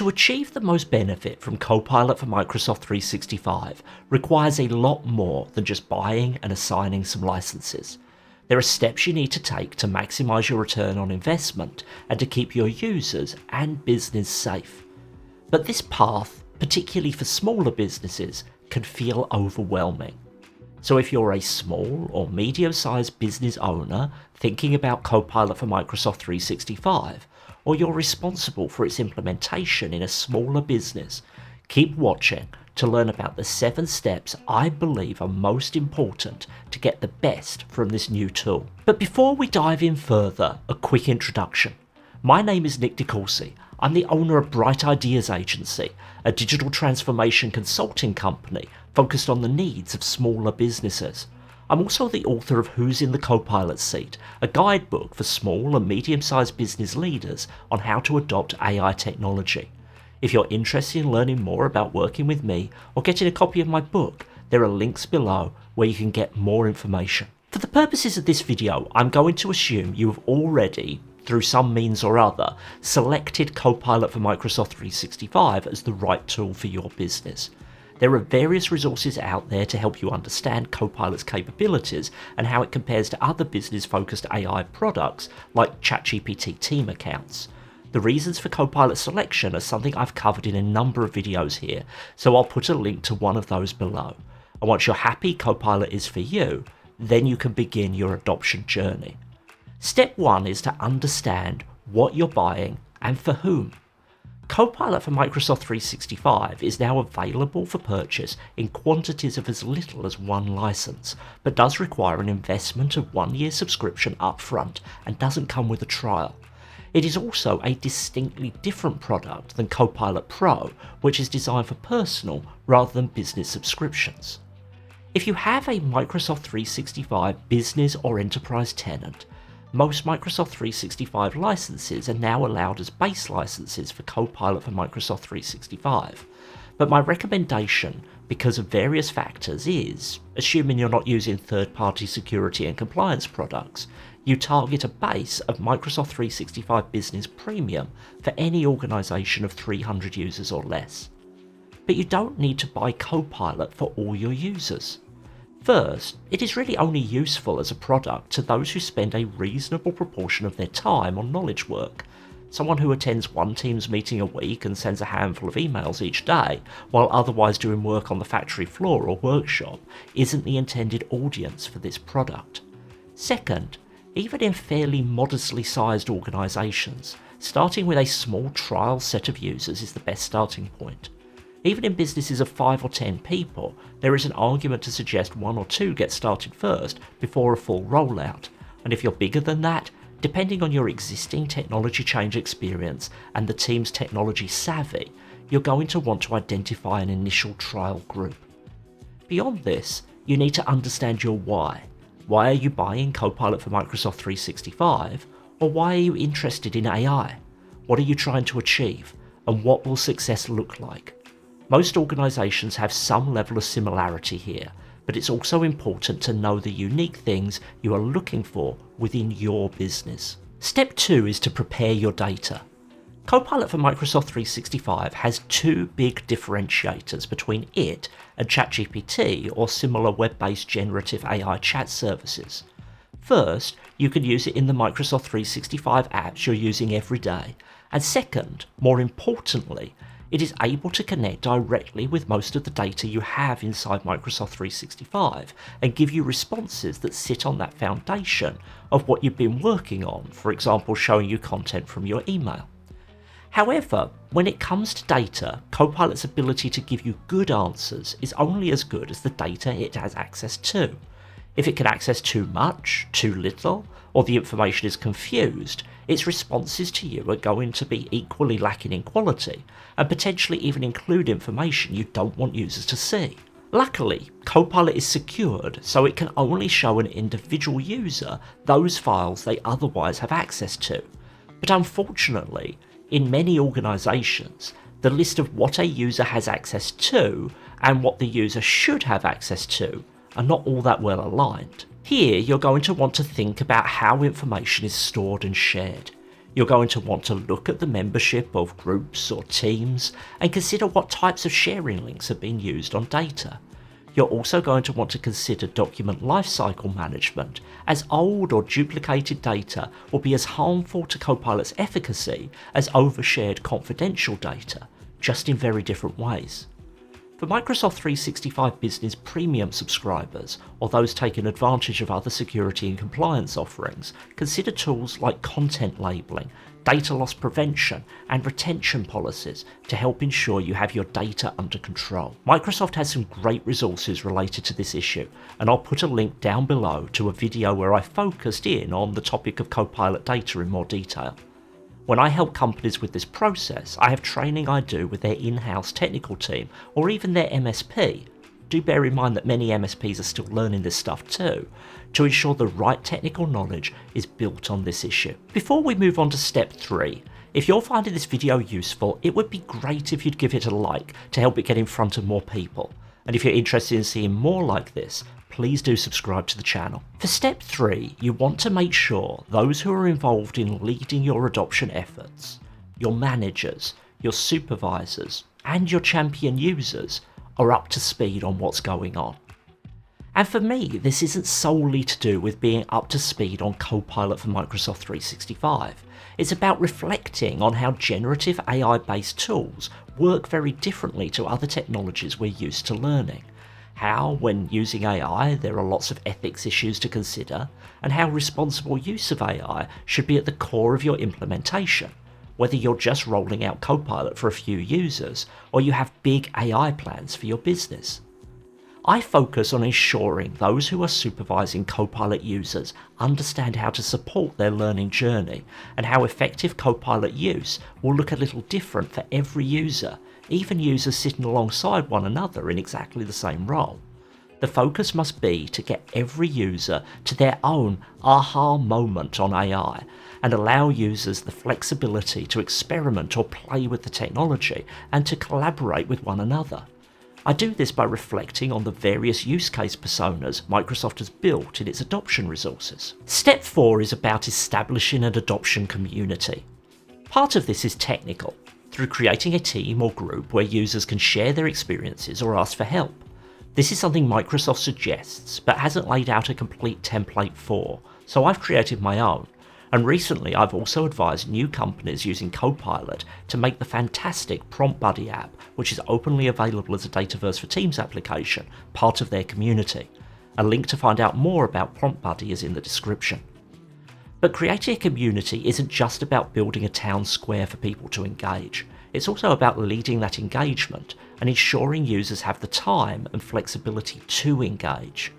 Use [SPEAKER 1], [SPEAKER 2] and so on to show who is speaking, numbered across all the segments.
[SPEAKER 1] to achieve the most benefit from Copilot for Microsoft 365 requires a lot more than just buying and assigning some licenses. There are steps you need to take to maximize your return on investment and to keep your users and business safe. But this path, particularly for smaller businesses, can feel overwhelming. So if you're a small or medium-sized business owner thinking about Copilot for Microsoft 365, or you're responsible for its implementation in a smaller business, keep watching to learn about the 7 steps I believe are most important to get the best from this new tool. But before we dive in further, a quick introduction. My name is Nick DeCourcy. I'm the owner of Bright Ideas Agency, a digital transformation consulting company focused on the needs of smaller businesses. I'm also the author of Who's in the Copilot Seat, a guidebook for small and medium-sized business leaders on how to adopt AI technology. If you're interested in learning more about working with me or getting a copy of my book, there are links below where you can get more information. For the purposes of this video, I'm going to assume you have already, through some means or other, selected Copilot for Microsoft 365 as the right tool for your business. There are various resources out there to help you understand Copilot's capabilities and how it compares to other business-focused AI products like ChatGPT team accounts. The reasons for Copilot selection are something I've covered in a number of videos here, so I'll put a link to one of those below. And once you're happy Copilot is for you, then you can begin your adoption journey. Step 1 is to understand what you're buying and for whom. Copilot for Microsoft 365 is now available for purchase in quantities of as little as 1 license, but does require an investment of 1 year subscription upfront and doesn't come with a trial. It is also a distinctly different product than Copilot Pro, which is designed for personal rather than business subscriptions. If you have a Microsoft 365 business or enterprise tenant, most Microsoft 365 licenses are now allowed as base licenses for Copilot for Microsoft 365, but my recommendation, because of various factors, is, assuming you're not using third-party security and compliance products, you target a base of Microsoft 365 Business Premium for any organisation of 300 users or less. But you don't need to buy Copilot for all your users. First, it is really only useful as a product to those who spend a reasonable proportion of their time on knowledge work. Someone who attends one Teams meeting a week and sends a handful of emails each day, while otherwise doing work on the factory floor or workshop, isn't the intended audience for this product. Second, even in fairly modestly sized organisations, starting with a small trial set of users is the best starting point. Even in businesses of 5 or 10 people, there is an argument to suggest 1 or 2 get started first before a full rollout, and if you're bigger than that, depending on your existing technology change experience and the team's technology savvy, you're going to want to identify an initial trial group. Beyond this, you need to understand your why. Why are you buying Copilot for Microsoft 365? Or why are you interested in AI? What are you trying to achieve? And what will success look like? Most organisations have some level of similarity here, but it's also important to know the unique things you are looking for within your business. Step 2 is to prepare your data. Copilot for Microsoft 365 has 2 big differentiators between it and ChatGPT or similar web-based generative AI chat services. First, you can use it in the Microsoft 365 apps you're using every day, and second, more importantly, it is able to connect directly with most of the data you have inside Microsoft 365 and give you responses that sit on that foundation of what you've been working on, for example showing you content from your email. However, when it comes to data, Copilot's ability to give you good answers is only as good as the data it has access to. If it can access too much, too little, or the information is confused, its responses to you are going to be equally lacking in quality, and potentially even include information you don't want users to see. Luckily, Copilot is secured, so it can only show an individual user those files they otherwise have access to. But unfortunately, in many organisations, the list of what a user has access to and what the user should have access to are not all that well aligned. Here, you're going to want to think about how information is stored and shared. You're going to want to look at the membership of groups or teams and consider what types of sharing links have been used on data. You're also going to want to consider document lifecycle management, as old or duplicated data will be as harmful to Copilot's efficacy as overshared confidential data, just in very different ways. For Microsoft 365 Business Premium subscribers, or those taking advantage of other security and compliance offerings, consider tools like content labeling, data loss prevention, and retention policies to help ensure you have your data under control. Microsoft has some great resources related to this issue, and I'll put a link down below to a video where I focused in on the topic of Copilot data in more detail. When I help companies with this process, I have training I do with their in-house technical team or even their MSP. Do bear in mind that many MSPs are still learning this stuff too, to ensure the right technical knowledge is built on this issue. Before we move on to step 3, if you're finding this video useful, it would be great if you'd give it a like to help it get in front of more people. And if you're interested in seeing more like this, please do subscribe to the channel. For step 3, you want to make sure those who are involved in leading your adoption efforts, your managers, your supervisors, and your champion users are up to speed on what's going on. And for me, this isn't solely to do with being up to speed on Copilot for Microsoft 365. It's about reflecting on how generative AI-based tools work very differently to other technologies we're used to learning. How, when using AI, there are lots of ethics issues to consider, and how responsible use of AI should be at the core of your implementation, whether you're just rolling out Copilot for a few users, or you have big AI plans for your business. I focus on ensuring those who are supervising Copilot users understand how to support their learning journey, and how effective Copilot use will look a little different for every user, even users sitting alongside one another in exactly the same role. The focus must be to get every user to their own aha moment on AI, and allow users the flexibility to experiment or play with the technology and to collaborate with one another. I do this by reflecting on the various use case personas Microsoft has built in its adoption resources. Step 4 is about establishing an adoption community. Part of this is technical, through creating a team or group where users can share their experiences or ask for help. This is something Microsoft suggests but hasn't laid out a complete template for, so I've created my own. And recently I've also advised new companies using Copilot to make the fantastic Prompt Buddy app, which is openly available as a Dataverse for Teams application, part of their community. A link to find out more about Prompt Buddy is in the description. But creating a community isn't just about building a town square for people to engage. It's also about leading that engagement and ensuring users have the time and flexibility to engage.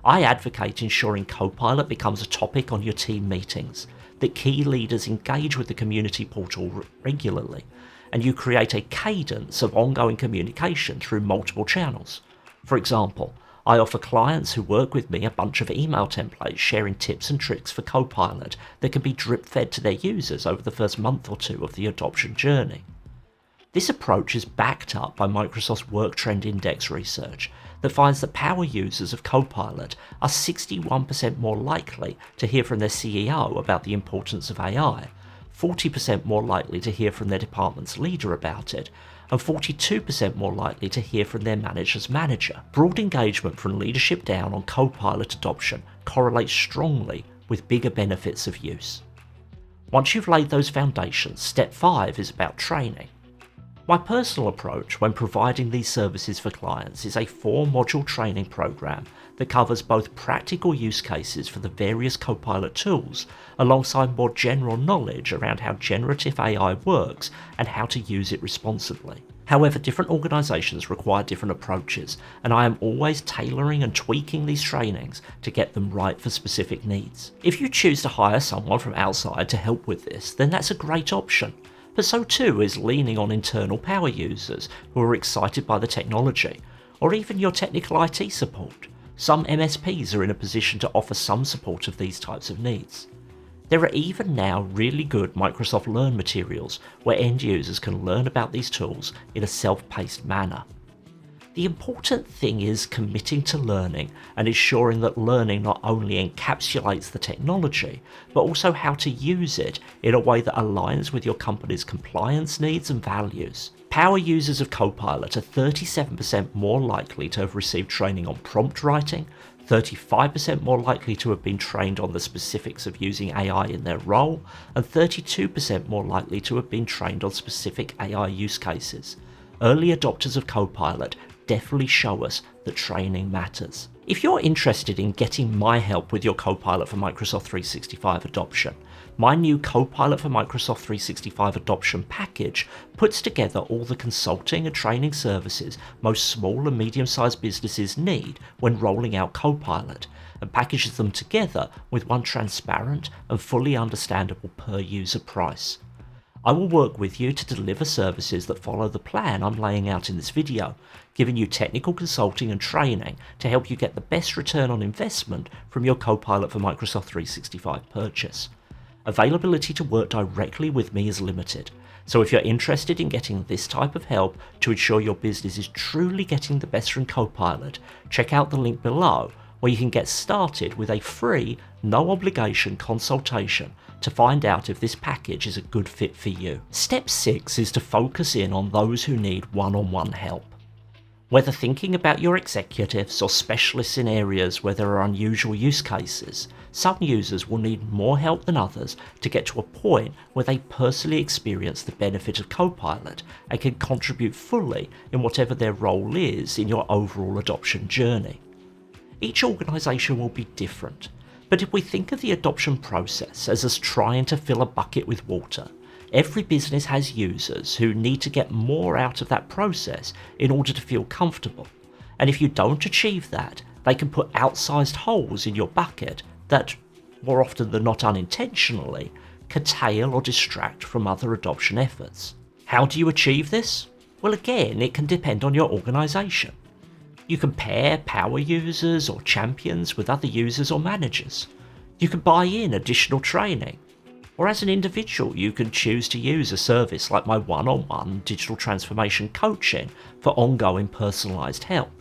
[SPEAKER 1] I advocate ensuring Copilot becomes a topic on your team meetings, that key leaders engage with the community portal regularly, and you create a cadence of ongoing communication through multiple channels. For example, I offer clients who work with me a bunch of email templates sharing tips and tricks for Copilot that can be drip-fed to their users over the first month or two of the adoption journey. This approach is backed up by Microsoft's Work Trend Index research that finds that power users of Copilot are 61% more likely to hear from their CEO about the importance of AI, 40% more likely to hear from their department's leader about it, and 42% more likely to hear from their manager's manager. Broad engagement from leadership down on Copilot adoption correlates strongly with bigger benefits of use. Once you've laid those foundations, step 5 is about training. My personal approach when providing these services for clients is a 4-module training program that covers both practical use cases for the various Copilot tools alongside more general knowledge around how generative AI works and how to use it responsibly. However, different organisations require different approaches, and I am always tailoring and tweaking these trainings to get them right for specific needs. If you choose to hire someone from outside to help with this, then that's a great option. But so too is leaning on internal power users who are excited by the technology, or even your technical IT support. Some MSPs are in a position to offer some support of these types of needs. There are even now really good Microsoft Learn materials where end users can learn about these tools in a self-paced manner. The important thing is committing to learning and ensuring that learning not only encapsulates the technology, but also how to use it in a way that aligns with your company's compliance needs and values. Power users of Copilot are 37% more likely to have received training on prompt writing, 35% more likely to have been trained on the specifics of using AI in their role, and 32% more likely to have been trained on specific AI use cases. Early adopters of Copilot definitely show us that training matters. If you're interested in getting my help with your Copilot for Microsoft 365 adoption, my new Copilot for Microsoft 365 adoption package puts together all the consulting and training services most small and medium-sized businesses need when rolling out Copilot, and packages them together with one transparent and fully understandable per-user price. I will work with you to deliver services that follow the plan I'm laying out in this video, giving you technical consulting and training to help you get the best return on investment from your Copilot for Microsoft 365 purchase. Availability to work directly with me is limited, so if you're interested in getting this type of help to ensure your business is truly getting the best from Copilot, check out the link below where you can get started with a free, no obligation consultation to find out if this package is a good fit for you. Step 6 is to focus in on those who need one-on-one help. Whether thinking about your executives or specialists in areas where there are unusual use cases, some users will need more help than others to get to a point where they personally experience the benefit of Copilot and can contribute fully in whatever their role is in your overall adoption journey. Each organisation will be different, but if we think of the adoption process as us trying to fill a bucket with water, every business has users who need to get more out of that process in order to feel comfortable, and if you don't achieve that, they can put outsized holes in your bucket that, more often than not unintentionally, curtail or distract from other adoption efforts. How do you achieve this? Well, again, it can depend on your organisation. You can pair power users or champions with other users or managers. You can buy in additional training. Or as an individual, you can choose to use a service like my one-on-one digital transformation coaching for ongoing personalised help.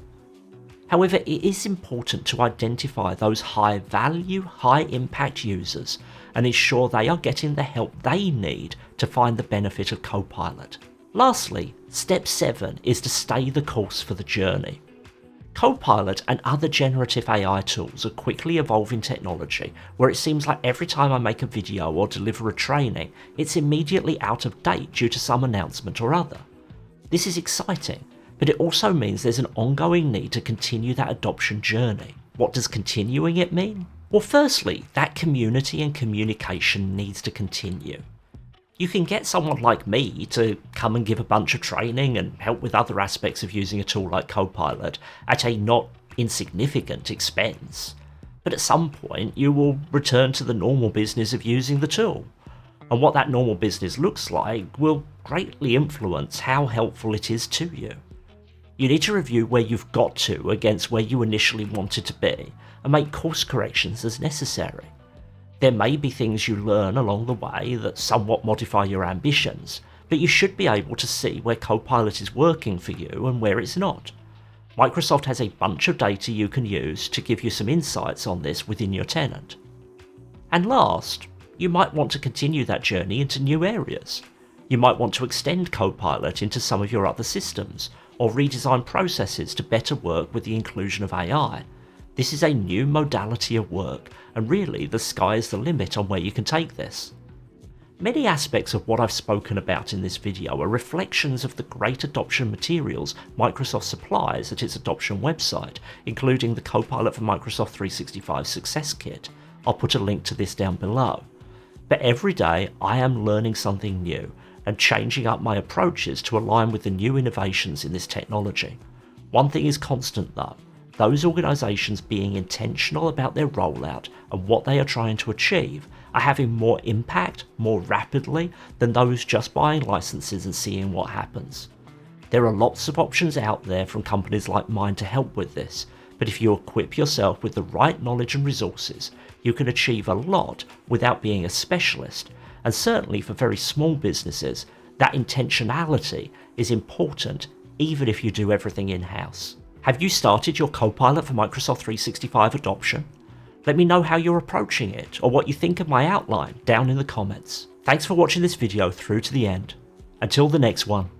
[SPEAKER 1] However, it is important to identify those high-value, high-impact users and ensure they are getting the help they need to find the benefit of Copilot. Lastly, step 7 is to stay the course for the journey. Copilot and other generative AI tools are quickly evolving technology where it seems like every time I make a video or deliver a training, it's immediately out of date due to some announcement or other. This is exciting, but it also means there's an ongoing need to continue that adoption journey. What does continuing it mean? Well, firstly, that community and communication needs to continue. You can get someone like me to come and give a bunch of training and help with other aspects of using a tool like Copilot at a not insignificant expense. But at some point, you will return to the normal business of using the tool. And what that normal business looks like will greatly influence how helpful it is to you. You need to review where you've got to against where you initially wanted to be and make course corrections as necessary. There may be things you learn along the way that somewhat modify your ambitions, but you should be able to see where Copilot is working for you and where it's not. Microsoft has a bunch of data you can use to give you some insights on this within your tenant. And last, you might want to continue that journey into new areas. You might want to extend Copilot into some of your other systems, or redesign processes to better work with the inclusion of AI. This is a new modality of work, and really the sky is the limit on where you can take this. Many aspects of what I've spoken about in this video are reflections of the great adoption materials Microsoft supplies at its adoption website, including the Copilot for Microsoft 365 Success Kit. I'll put a link to this down below. But every day I am learning something new and changing up my approaches to align with the new innovations in this technology. One thing is constant though. Those organisations being intentional about their rollout and what they are trying to achieve are having more impact more rapidly than those just buying licenses and seeing what happens. There are lots of options out there from companies like mine to help with this, but if you equip yourself with the right knowledge and resources, you can achieve a lot without being a specialist, and certainly for very small businesses, that intentionality is important even if you do everything in-house. Have you started your Copilot for Microsoft 365 adoption? Let me know how you're approaching it, or what you think of my outline down in the comments. Thanks for watching this video through to the end. Until the next one,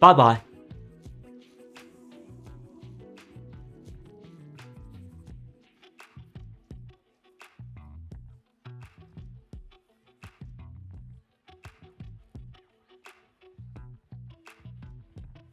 [SPEAKER 1] bye bye.